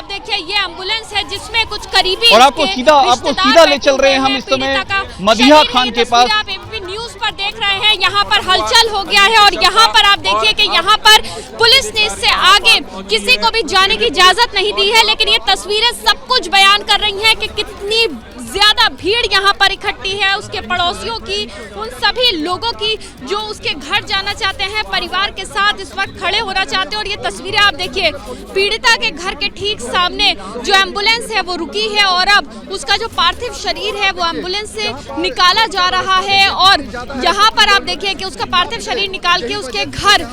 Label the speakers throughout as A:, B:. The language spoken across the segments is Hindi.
A: देखिए ये एम्बुलेंस है जिसमें कुछ करीबी
B: और आपको सीधा ले चल रहे हैं हम इस समय मदीहा खान के पास।
A: आप एबीपी न्यूज पर देख रहे हैं, यहाँ पर हलचल हो गया है और यहाँ पर आप देखिए कि यहाँ पर पुलिस ने इससे आगे किसी को भी जाने की इजाजत नहीं दी है, लेकिन ये तस्वीरें सब कुछ बयान कर रही हैं कि कितनी ज्यादा भीड़ यहाँ पर इकट्ठी है उसके पड़ोसियों की, उन सभी लोगों की जो उसके घर जाना चाहते हैं, परिवार के साथ इस वक्त खड़े होना चाहते हैं। और ये तस्वीरें आप देखिए, पीड़िता के घर के ठीक सामने जो एम्बुलेंस है वो रुकी है और अब उसका जो पार्थिव शरीर है वो एम्बुलेंस से निकाला जा रहा है। और यहाँ पर आप देखिए कि उसका पार्थिव शरीर निकाल के उसके घर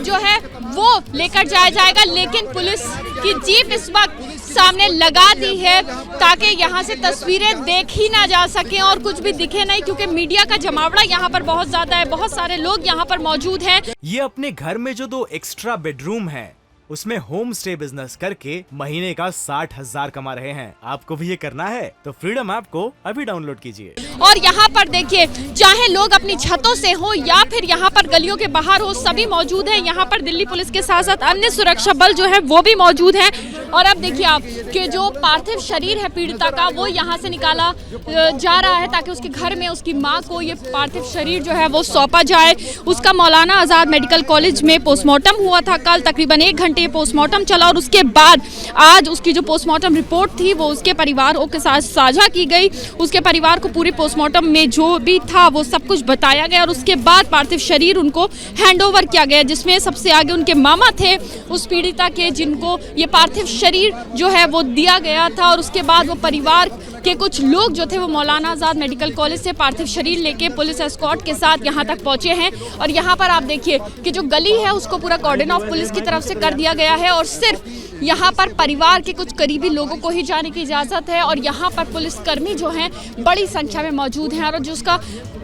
A: जो है वो लेकर जाया जाएगा, लेकिन पुलिस की जीप इस वक्त सामने लगा दी है ताकि यहाँ से तस्वीरें देखी ना जा सके और कुछ भी दिखे नहीं, क्योंकि मीडिया का जमावड़ा यहाँ पर बहुत ज्यादा है, बहुत सारे लोग यहाँ पर मौजूद हैं।
C: ये अपने घर में जो 2 एक्स्ट्रा बेडरूम है उसमें होम स्टे बिजनेस करके महीने का 60,000 कमा रहे हैं। आपको भी ये करना है तो फ्रीडम ऐप को अभी डाउनलोड कीजिए।
A: और यहाँ पर देखिए, चाहे लोग अपनी छतों से हो या फिर यहाँ पर गलियों के बाहर हो, सभी मौजूद हैं। यहाँ पर दिल्ली पुलिस के साथ साथ अन्य सुरक्षा बल जो है वो भी मौजूद हैं। और अब देखिए आप कि जो पार्थिव शरीर है पीड़िता का वो यहाँ से निकाला जा रहा है ताकि उसके घर में उसकी माँ को ये पार्थिव शरीर जो है वो सौंपा जाए। उसका मौलाना आजाद मेडिकल कॉलेज में पोस्टमार्टम हुआ था, कल तकरीबन 1 घंटे पोस्टमार्टम चला और उसके बाद आज उसकी जो पोस्टमार्टम रिपोर्ट थी वो उसके परिवारों के साथ साझा की गई। उसके परिवार को पूरी पोस्टमार्टम में जो भी था वो सब कुछ बताया गया और उसके बाद पार्थिव शरीर उनको हैंडओवर किया गया, जिसमें सबसे आगे उनके मामा थे उस पीड़िता के, जिनको ये पार्थिव शरीर जो है वो दिया गया था। और उसके बाद वो परिवार के कुछ लोग जो थे वो मौलाना आजाद मेडिकल कॉलेज से पार्थिव शरीर लेके पुलिस एस्कॉर्ट के साथ यहाँ तक पहुंचे हैं। और यहाँ पर आप देखिए कि जो गली है उसको पूरा कॉर्डन ऑफ पुलिस की तरफ से कर दिया गया है और सिर्फ यहाँ पर परिवार के कुछ करीबी लोगों को ही जाने की इजाजत है। और यहाँ पर पुलिसकर्मी जो हैं बड़ी संख्या में मौजूद हैं और जो उसका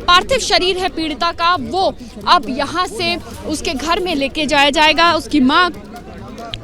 A: पार्थिव शरीर है पीड़िता का वो अब यहाँ से उसके घर में लेके जाया जाएगा। उसकी माँ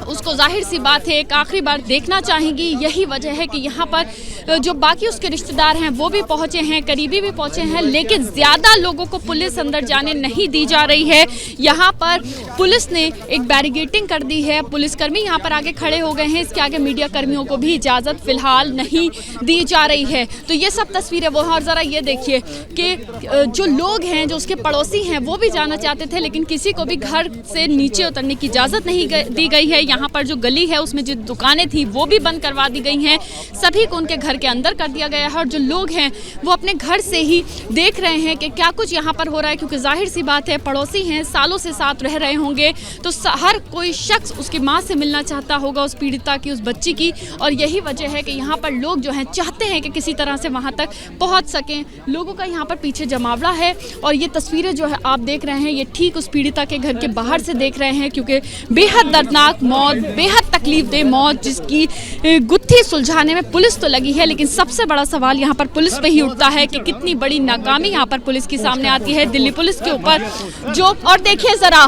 A: उसको जाहिर सी बात है एक आखिरी बार देखना चाहेंगी, यही वजह है कि यहाँ पर जो बाकी उसके रिश्तेदार हैं वो भी पहुँचे हैं, करीबी भी पहुँचे हैं, लेकिन ज़्यादा लोगों को पुलिस अंदर जाने नहीं दी जा रही है। यहाँ पर पुलिस ने एक बैरिकेडिंग कर दी है, पुलिसकर्मी यहाँ पर आगे खड़े हो गए हैं, इसके आगे मीडिया कर्मियों को भी इजाज़त फ़िलहाल नहीं दी जा रही है। तो ये सब तस्वीरें वो हैं। और ज़रा ये देखिए कि जो लोग हैं जो उसके पड़ोसी हैं वो भी जाना चाहते थे, लेकिन किसी को भी घर से नीचे उतरने की इजाज़त नहीं दी गई है। यहाँ पर जो गली है उसमें जो दुकानें थी वो भी बंद करवा दी गई हैं, सभी को उनके घर के अंदर कर दिया गया है। और जो लोग हैं वो अपने घर से ही देख रहे हैं कि क्या कुछ यहाँ पर हो रहा है, क्योंकि जाहिर सी बात है पड़ोसी हैं, सालों से साथ रह रहे होंगे, तो हर कोई शख्स उसकी माँ से मिलना चाहता होगा, उस पीड़िता की, उस बच्ची की। और यही वजह है कि यहाँ पर लोग जो हैं चाहते हैं कि किसी तरह से वहाँ तक पहुँच सकें। लोगों का यहाँ पर पीछे जमावड़ा है और ये तस्वीरें जो है आप देख रहे हैं ये ठीक उस पीड़िता के घर के बाहर से देख रहे हैं, क्योंकि बेहद दर्दनाक मौत, बेहद तकलीफदेह मौत, जिसकी गुत्थी सुलझाने में पुलिस तो लगी है, लेकिन सबसे बड़ा सवाल यहाँ पर पुलिस पे ही उठता है कि कितनी बड़ी नाकामी यहाँ पर पुलिस की सामने आती है, दिल्ली पुलिस के ऊपर जो। और देखिए जरा,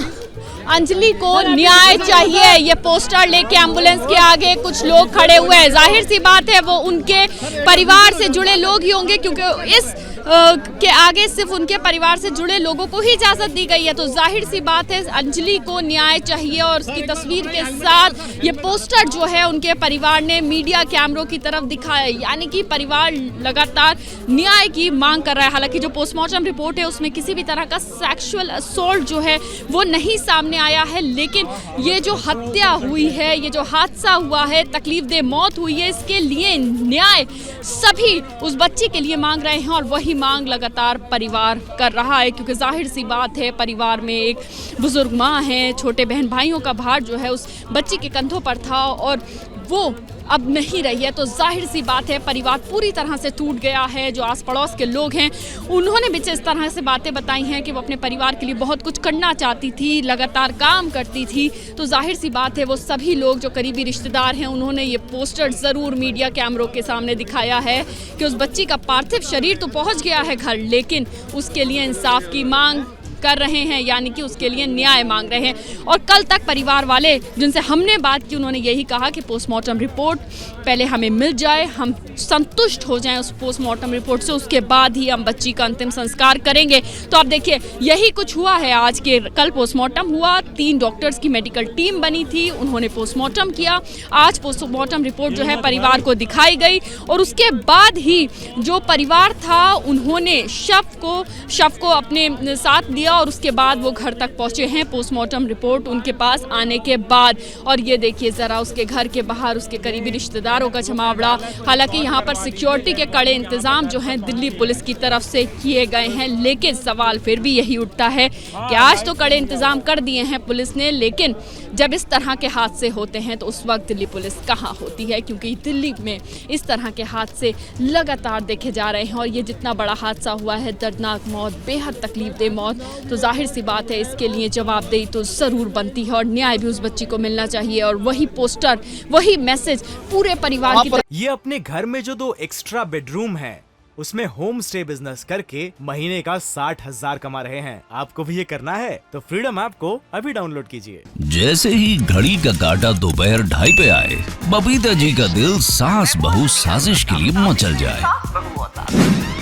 A: अंजलि को न्याय चाहिए, ये पोस्टर लेके एम्बुलेंस के आगे कुछ लोग खड़े हुए हैं। जाहिर सी बात है वो उनके परिवार से जुड़े लोग ही होंगे, क्योंकि इस के आगे सिर्फ उनके परिवार से जुड़े लोगों को ही इजाज़त दी गई है। तो जाहिर सी बात है अंजलि को न्याय चाहिए और उसकी तस्वीर के साथ ये पोस्टर जो है उनके परिवार ने मीडिया कैमरों की तरफ दिखाया, यानी कि परिवार लगातार न्याय की मांग कर रहा है। हालांकि जो पोस्टमार्टम रिपोर्ट है उसमें किसी भी तरह का सेक्सुअल असॉल्ट जो है वो नहीं सामने आया है, लेकिन ये जो हत्या हुई है, ये जो हादसा हुआ है, तकलीफदेह मौत हुई है, इसके लिए न्याय सभी उस बच्ची के लिए मांग रहे हैं और वही मांग लगातार परिवार कर रहा है, क्योंकि जाहिर सी बात है परिवार में एक बुजुर्ग माँ है, छोटे बहन भाइयों का भार जो है उस बच्ची के कंधों पर था और वो अब नहीं रही है। तो जाहिर सी बात है परिवार पूरी तरह से टूट गया है। जो आस पड़ोस के लोग हैं उन्होंने भी इस तरह से बातें बताई हैं कि वो अपने परिवार के लिए बहुत कुछ करना चाहती थी, लगातार काम करती थी। तो जाहिर सी बात है वो सभी लोग जो करीबी रिश्तेदार हैं उन्होंने ये पोस्टर ज़रूर मीडिया कैमरों के सामने दिखाया है कि उस बच्ची का पार्थिव शरीर तो पहुँच गया है घर, लेकिन उसके लिए इंसाफ की मांग कर रहे हैं, यानी कि उसके लिए न्याय मांग रहे हैं। और कल तक परिवार वाले जिनसे हमने बात की उन्होंने यही कहा कि पोस्टमार्टम रिपोर्ट पहले हमें मिल जाए, हम संतुष्ट हो जाएं उस पोस्टमार्टम रिपोर्ट से, उसके बाद ही हम बच्ची का अंतिम संस्कार करेंगे। तो आप देखिए यही कुछ हुआ है आज के, कल पोस्टमार्टम हुआ, 3 डॉक्टर्स की मेडिकल टीम बनी थी, उन्होंने पोस्टमार्टम किया। आज पोस्टमार्टम रिपोर्ट जो है परिवार को दिखाई गई और उसके बाद ही जो परिवार था उन्होंने शव को अपने साथ दिया और उसके बाद वो घर तक पहुंचे हैं पोस्टमार्टम रिपोर्ट उनके पास आने के बाद। और ये देखिए जरा उसके घर के बाहर उसके करीबी रिश्तेदारों का जमावड़ा। हालांकि यहाँ पर सिक्योरिटी के कड़े इंतजाम जो हैं दिल्ली पुलिस की तरफ से किए गए हैं, लेकिन सवाल फिर भी यही उठता है कि आज तो कड़े इंतजाम कर दिए हैं पुलिस ने, लेकिन जब इस तरह के हादसे होते हैं तो उस वक्त दिल्ली पुलिस कहाँ होती है, क्योंकि दिल्ली में इस तरह के हादसे लगातार देखे जा रहे हैं। और ये जितना बड़ा हादसा हुआ है, दर्दनाक मौत, बेहद तकलीफदेह मौत, तो जाहिर सी बात है इसके लिए जवाबदेही तो ज़रूर बनती है और न्याय भी उस बच्ची को मिलना चाहिए। और वही पोस्टर, वही मैसेज पूरे परिवार की
C: ये अपने घर में जो 2 एक्स्ट्रा बेडरूम है उसमें होम स्टे बिजनेस करके महीने का 60,000 कमा रहे हैं। आपको भी ये करना है तो फ्रीडम ऐप को अभी डाउनलोड कीजिए।
D: जैसे ही घड़ी का काटा दोपहर 2:30 पे आए, बबीता जी का दिल सास बहू साजिश के लिए मचल जाए।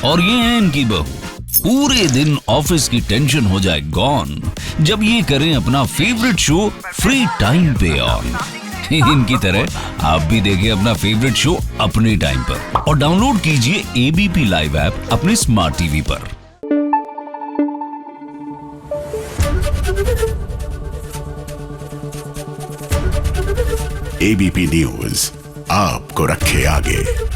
D: और ये है इनकी बहू, पूरे दिन ऑफिस की टेंशन हो जाए गॉन जब ये करें अपना फेवरेट शो फ्री टाइम पे ऑन। इनकी तरह आप भी देखिए अपना फेवरेट शो अपने टाइम पर और डाउनलोड कीजिए एबीपी लाइव ऐप अपने स्मार्ट टीवी पर।
E: एबीपी न्यूज आपको रखे आगे।